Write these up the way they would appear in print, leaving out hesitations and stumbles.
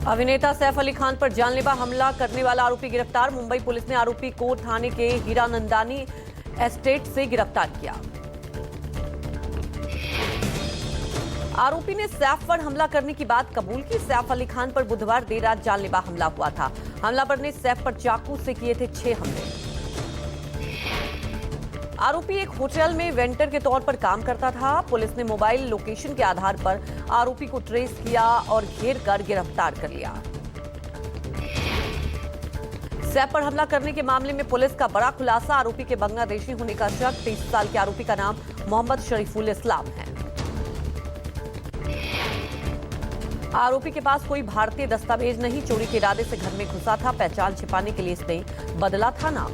अभिनेता सैफ अली खान पर जानलेवा हमला करने वाला आरोपी गिरफ्तार। मुंबई पुलिस ने आरोपी को थाने के हीरानंदानी एस्टेट से गिरफ्तार किया। आरोपी ने सैफ पर हमला करने की बात कबूल की। सैफ अली खान पर बुधवार देर रात जानलेवा हमला हुआ था। हमलावर ने सैफ पर चाकू से किए थे 6 हमले। आरोपी एक होटल में वेंटर के तौर पर काम करता था। पुलिस ने मोबाइल लोकेशन के आधार पर आरोपी को ट्रेस किया और घेर कर गिरफ्तार कर लिया। सैफ पर हमला करने के मामले में पुलिस का बड़ा खुलासा। आरोपी के बांग्लादेशी होने का शक। 23 साल के आरोपी का नाम मोहम्मद शरीफुल इस्लाम है। आरोपी के पास कोई भारतीय दस्तावेज नहीं। चोरी के इरादे से घर में घुसा था। पहचान छिपाने के लिए इसने बदला था नाम।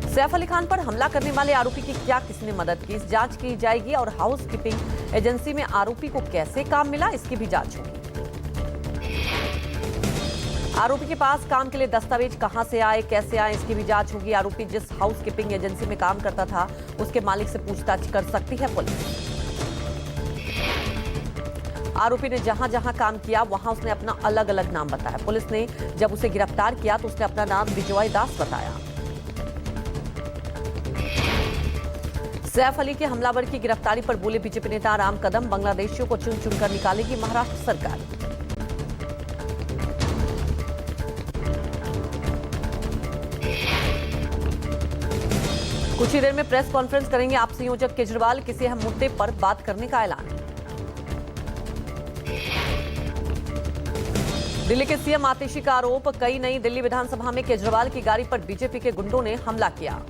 सैफ अली खान पर हमला करने वाले आरोपी की क्या किसने मदद की, इस जांच की जाएगी और हाउस कीपिंग एजेंसी में आरोपी को कैसे काम मिला, इसकी भी जांच होगी। आरोपी के पास काम के लिए दस्तावेज कहां से आए, कैसे आए, इसकी भी जांच होगी। आरोपी जिस हाउस कीपिंग एजेंसी में काम करता था उसके मालिक से पूछताछ कर सकती है पुलिस। आरोपी ने जहां जहां काम किया वहां उसने अपना अलग अलग नाम बताया। पुलिस ने जब उसे गिरफ्तार किया तो उसने अपना नाम विजय दास बताया। सैफ अली के हमलावर की गिरफ्तारी पर बोले बीजेपी नेता राम कदम, बांग्लादेशियों को चुन चुनकर निकालेगी महाराष्ट्र सरकार। कुछ ही देर में प्रेस कॉन्फ्रेंस करेंगे आप संयोजक केजरीवाल। किसी अहम मुद्दे पर बात करने का ऐलान। दिल्ली के सीएम आतिशी का आरोप। कई नई दिल्ली विधानसभा में केजरीवाल की गाड़ी पर बीजेपी के गुंडों ने हमला किया।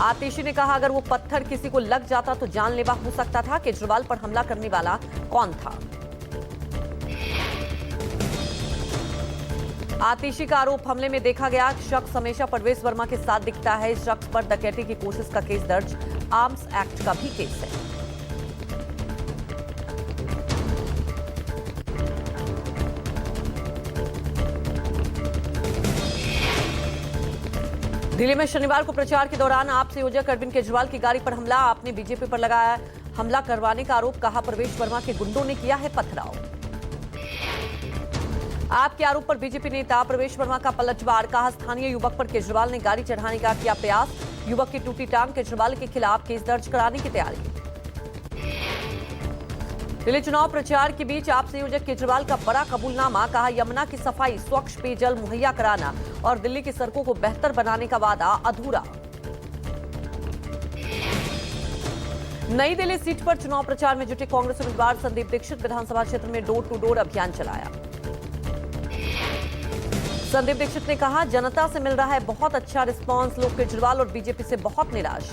आतिशी ने कहा अगर वो पत्थर किसी को लग जाता तो जानलेवा हो सकता था। केजरीवाल पर हमला करने वाला कौन था? आतिशी का आरोप हमले में देखा गया शख्स हमेशा परवेज वर्मा के साथ दिखता है। इस शख्स पर डकैती की कोशिश का केस दर्ज। आर्म्स एक्ट का भी केस है। दिल्ली में शनिवार को प्रचार के दौरान आप संयोजक अरविंद केजरीवाल की गाड़ी पर हमला। आपने बीजेपी पर लगाया हमला करवाने का आरोप। कहा परवेश वर्मा के गुंडों ने किया है पथराव। आपके आरोप पर बीजेपी नेता परवेश वर्मा का पलटवार। कहा स्थानीय युवक पर केजरीवाल ने गाड़ी चढ़ाने का किया प्रयास। युवक की टूटी टांग। केजरीवाल के खिलाफ केस दर्ज कराने की तैयारी। दिल्ली चुनाव प्रचार के बीच आप संयोजक केजरीवाल का बड़ा कबूलनामा। कहा यमुना की सफाई, स्वच्छ पेयजल मुहैया कराना और दिल्ली की सड़कों को बेहतर बनाने का वादा अधूरा। नई दिल्ली सीट पर चुनाव प्रचार में जुटे कांग्रेस उम्मीदवार संदीप दीक्षित विधानसभा क्षेत्र में डोर टू डोर अभियान चलाया। संदीप दीक्षित ने कहा जनता से मिल रहा है बहुत अच्छा रिस्पांस। लोग केजरीवाल और बीजेपी से बहुत निराश।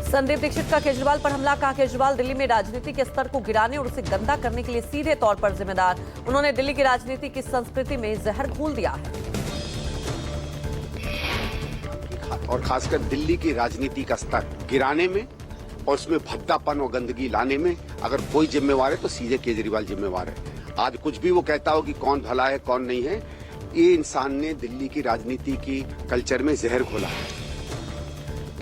संदीप दीक्षित का केजरीवाल पर हमला। कहा केजरीवाल दिल्ली में राजनीति के स्तर को गिराने और उसे गंदा करने के लिए सीधे तौर पर जिम्मेदार। उन्होंने दिल्ली की राजनीति की संस्कृति में जहर घोल दिया है। और खासकर दिल्ली की राजनीति का स्तर गिराने में और उसमें भद्दापन और गंदगी लाने में अगर कोई जिम्मेवार है तो सीधे केजरीवाल जिम्मेवार है। आज कुछ भी वो कहता हो कि कौन भला है कौन नहीं है, ये इंसान ने दिल्ली की राजनीति की कल्चर में जहर घोला है।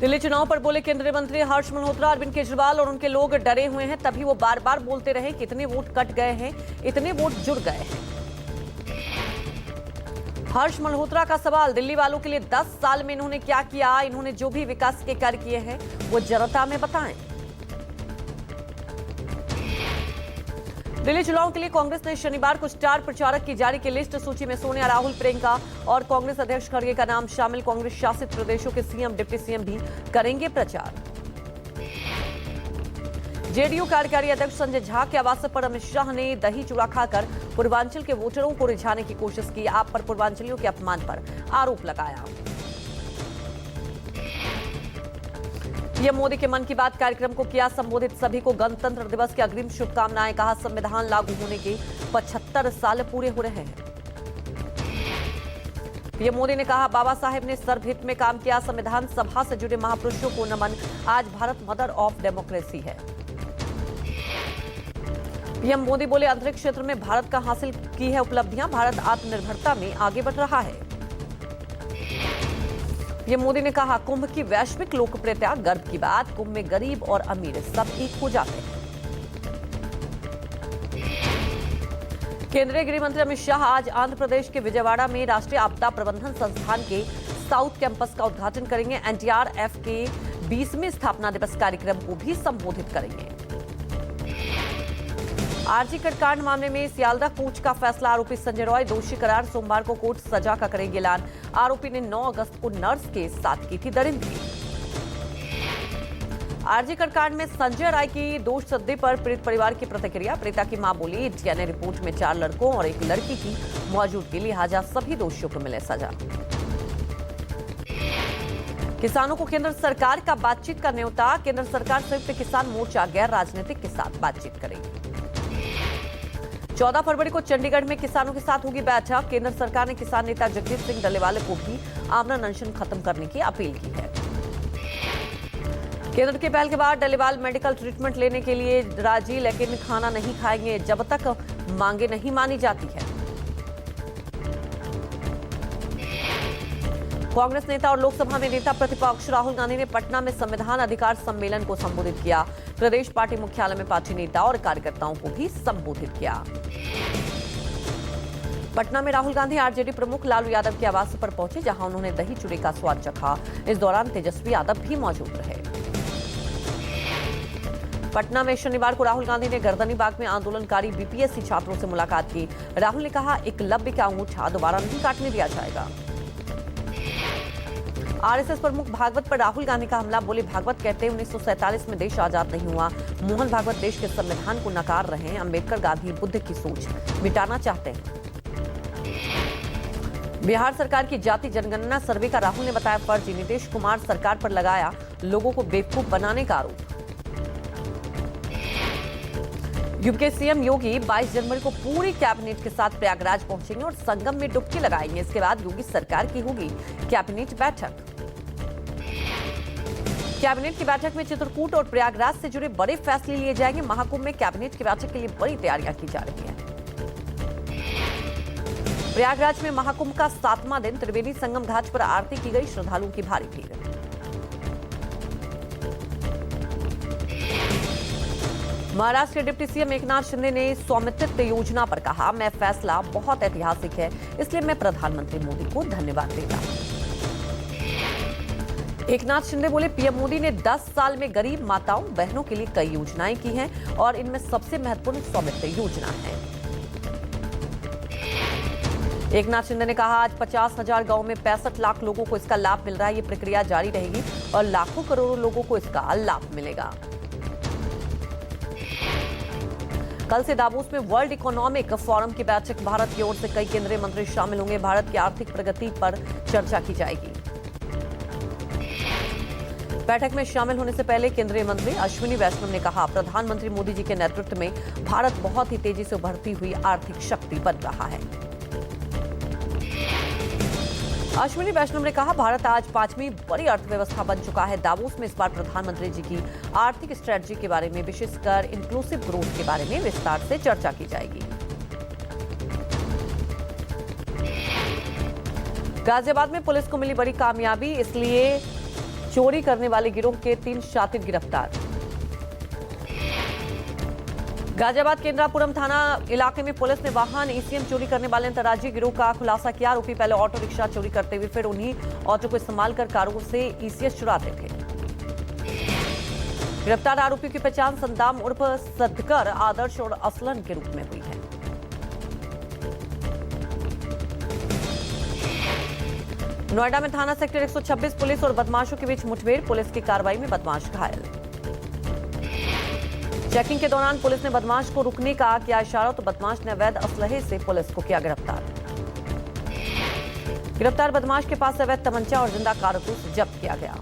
दिल्ली चुनाव पर बोले केंद्रीय मंत्री हर्ष मल्होत्रा, अरविंद केजरीवाल और उनके लोग डरे हुए हैं तभी वो बार बार बोलते रहे कि इतने वोट कट गए हैं, इतने वोट जुड़ गए हैं। हर्ष मल्होत्रा का सवाल, दिल्ली वालों के लिए 10 साल में इन्होंने क्या किया, इन्होंने जो भी विकास के कार्य किए हैं वो जनता में बताएं। दिल्ली चुनाव के लिए कांग्रेस ने शनिवार को स्टार प्रचारक की जारी की लिस्ट। सूची में सोनिया, राहुल, प्रियंका और कांग्रेस अध्यक्ष खड़गे का नाम शामिल। कांग्रेस शासित प्रदेशों के सीएम, डिप्टी सीएम भी करेंगे प्रचार। जेडीयू कार्यकारी अध्यक्ष संजय झा के आवास पर अमित शाह ने दही चूड़ा खाकर पूर्वांचल के वोटरों को रिझाने की कोशिश की। आप पर पूर्वांचलियों के अपमान पर आरोप लगाया। पीएम मोदी के मन की बात कार्यक्रम को किया संबोधित। सभी को गणतंत्र दिवस की अग्रिम शुभकामनाएं। कहा संविधान लागू होने के 75 साल पूरे हो रहे हैं। पीएम मोदी ने कहा बाबा साहेब ने सर्वहित में काम किया। संविधान सभा से जुड़े महापुरुषों को नमन। आज भारत मदर ऑफ डेमोक्रेसी है। पीएम मोदी बोले अंतरिक्ष क्षेत्र में भारत का हासिल की है उपलब्धियां। भारत आत्मनिर्भरता में आगे बढ़ रहा है। पीएम मोदी ने कहा, कुंभ की वैश्विक लोकप्रियता गर्व की बात, कुंभ में गरीब और अमीर सब एक हो जाते हैं। केंद्रीय गृह मंत्री अमित शाह आज आंध्र प्रदेश के विजयवाड़ा में राष्ट्रीय आपदा प्रबंधन संस्थान के साउथ कैंपस का उद्घाटन करेंगे। एनडीआरएफ के 20वें स्थापना दिवस कार्यक्रम को भी संबोधित करेंगे। आरजी कट कांड मामले में सियालदह कोर्ट का फैसला, आरोपी संजय रॉय दोषी करार, सोमवार को कोर्ट सजा का करेगी ऐलान। आरोपी ने 9 अगस्त को नर्स के साथ की थी दरिंदगी। आरजी कट कांड में संजय राय की दोष सद्दे पर पीड़ित परिवार की प्रतिक्रिया। पीड़िता की मां बोली, डीएनए रिपोर्ट में 4 लड़कों और 1 लड़की की मौजूदगी, लिहाजा सभी दोषियों को मिले सजा। किसानों को केंद्र सरकार का बातचीत का न्योता, केंद्र सरकार संयुक्त किसान मोर्चा गैर राजनीतिक के साथ बातचीत करेगी। 14 फरवरी को चंडीगढ़ में किसानों के साथ होगी बैठक। केंद्र सरकार ने किसान नेता जगजीत सिंह डल्लेवाल को भी आमरण अनशन खत्म करने की अपील की है। केंद्र की पहल के बाद डल्लेवाल मेडिकल ट्रीटमेंट लेने के लिए राजी, लेकिन खाना नहीं खाएंगे जब तक मांगे नहीं मानी जाती है। कांग्रेस नेता और लोकसभा में नेता प्रतिपक्ष राहुल गांधी ने पटना में संविधान अधिकार सम्मेलन को संबोधित किया। प्रदेश पार्टी मुख्यालय में पार्टी नेता और कार्यकर्ताओं को भी संबोधित किया। पटना में राहुल गांधी आरजेडी प्रमुख लालू यादव के आवास पर पहुंचे, जहां उन्होंने दही चूड़े का स्वाद चखा। इस दौरान तेजस्वी यादव भी मौजूद रहे। पटना में शनिवार को राहुल गांधी ने गर्दनीबाग में आंदोलनकारी बीपीएससी छात्रों से मुलाकात की। राहुल ने कहा, एकलव्य का अंगूठा दोबारा नहीं काटने दिया जाएगा। आरएसएस प्रमुख भागवत पर राहुल गांधी का हमला, बोले भागवत कहते हैं 1947 में देश आजाद नहीं हुआ। मोहन भागवत देश के संविधान को नकार रहे हैं। अंबेडकर गांधी बुद्ध की सोच मिटाना चाहते हैं। बिहार सरकार की जाति जनगणना सर्वे का राहुल ने बताया फर्जी। नीतीश कुमार सरकार पर लगाया लोगों को बेवकूफ बनाने का आरोप। यूपी के सीएम योगी 22 जनवरी को पूरी कैबिनेट के साथ प्रयागराज पहुंचेंगे और संगम में डुबकी लगाएंगे। इसके बाद योगी सरकार की होगी कैबिनेट बैठक। कैबिनेट की बैठक में चित्रकूट और प्रयागराज से जुड़े बड़े फैसले लिए जाएंगे। महाकुंभ में कैबिनेट की बैठक के लिए बड़ी तैयारियां की जा रही हैं। प्रयागराज में महाकुंभ का 7वां दिन, त्रिवेणी संगम घाट पर आरती की गई, श्रद्धालुओं की भारी भीड़। महाराष्ट्र के डिप्टी सीएम एकनाथ शिंदे ने स्वामित्व योजना पर कहा, मैं फैसला बहुत ऐतिहासिक है, इसलिए मैं प्रधानमंत्री मोदी को धन्यवाद देता हूं। एकनाथ शिंदे बोले, पीएम मोदी ने 10 साल में गरीब माताओं बहनों के लिए कई योजनाएं की हैं और इनमें सबसे महत्वपूर्ण स्वामित्व योजना है। एकनाथ शिंदे ने कहा, आज 50,000 गांवों में 65 लाख लोगों को इसका लाभ मिल रहा है। ये प्रक्रिया जारी रहेगी और लाखों करोड़ों लोगों को इसका लाभ मिलेगा। कल से दावोस में वर्ल्ड इकोनॉमिक फोरम की बैठक, भारत की ओर से कई केंद्रीय मंत्री शामिल होंगे। भारत की आर्थिक प्रगति पर चर्चा की जाएगी। बैठक में शामिल होने से पहले केंद्रीय मंत्री अश्विनी वैष्णव ने कहा, प्रधानमंत्री मोदी जी के नेतृत्व में भारत बहुत ही तेजी से उभरती हुई आर्थिक शक्ति बन रहा है। अश्विनी वैष्णव ने कहा, भारत आज 5वीं बड़ी अर्थव्यवस्था बन चुका है। दावोस में इस बार प्रधानमंत्री जी की आर्थिक स्ट्रेटजी के बारे में, विशेषकर इंक्लूसिव ग्रोथ के बारे में विस्तार से चर्चा की जाएगी। गाजियाबाद में पुलिस को मिली बड़ी कामयाबी, इसलिए चोरी करने वाले गिरोह के 3 शातिर गिरफ्तार। गाजियाबाद केंद्रापुरम थाना इलाके में पुलिस ने वाहन ईसीएम चोरी करने वाले अंतर्राज्यीय गिरोह का खुलासा किया। आरोपी पहले ऑटो रिक्शा चोरी करते हुए फिर उन्हीं ऑटो को इस्तेमाल कर कारों से ईसीएस चुराते थे। गिरफ्तार आरोपियों की पहचान सद्दाम उर्फ सदकर, आदर्श और असलन के रूप में हुई है। नोएडा में थाना सेक्टर 126 पुलिस और बदमाशों के बीच मुठभेड़, पुलिस की कार्रवाई में बदमाश घायल। चेकिंग के दौरान पुलिस ने बदमाश को रुकने का किया इशारा, तो बदमाश ने अवैध असलहे से पुलिस को किया गिरफ्तार। गिरफ्तार बदमाश के पास अवैध तमंचा और जिंदा कारतूस जब्त किया गया।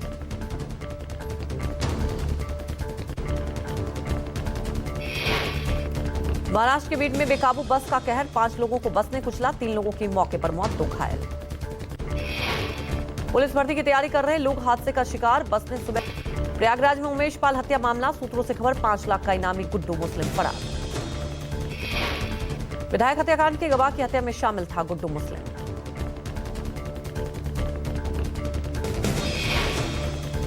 महाराष्ट्र के बीड में बेकाबू बस का कहर, 5 लोगों को बस ने कुचला, 3 लोगों की मौके पर मौत, 2 घायल। पुलिस भर्ती की तैयारी कर रहे लोग हादसे का शिकार, बस ने सुबह। प्रयागराज में उमेश पाल हत्या मामला, सूत्रों से खबर, 5 लाख का इनामी गुड्डू मुस्लिम फरार। विधायक हत्याकांड के गवाह की हत्या में शामिल था गुड्डू मुस्लिम।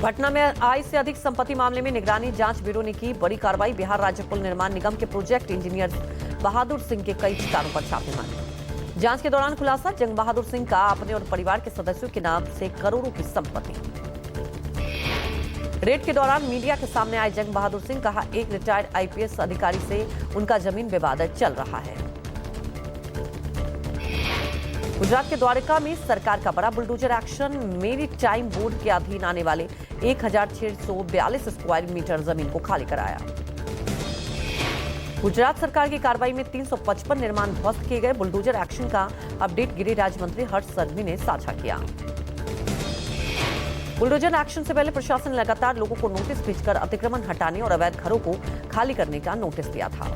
पटना में आय से अधिक संपत्ति मामले में निगरानी जांच ब्यूरो ने की बड़ी कार्रवाई। बिहार राज्य पुल निर्माण निगम के प्रोजेक्ट इंजीनियर बहादुर सिंह के कई ठिकानों पर छापेमारी। जांच के दौरान खुलासा, जंग बहादुर सिंह का अपने और परिवार के सदस्यों के नाम से करोड़ों की संपत्ति। रेड के दौरान मीडिया के सामने आए जंग बहादुर सिंह, कहा एक रिटायर्ड आईपीएस अधिकारी से उनका जमीन विवाद चल रहा है। गुजरात के द्वारका में सरकार का बड़ा बुलडोजर एक्शन। मेरी टाइम बोर्ड के अधीन आने वाले 1642 स्क्वायर मीटर जमीन को खाली कराया। गुजरात सरकार की कार्रवाई में 355 निर्माण ध्वस्त किए गए। बुलडोजर एक्शन का अपडेट गृह राज्य मंत्री हर्ष संघवी ने साझा किया। बुलडोजर एक्शन से पहले प्रशासन ने लगातार लोगों को नोटिस भेजकर अतिक्रमण हटाने और अवैध घरों को खाली करने का नोटिस दिया था।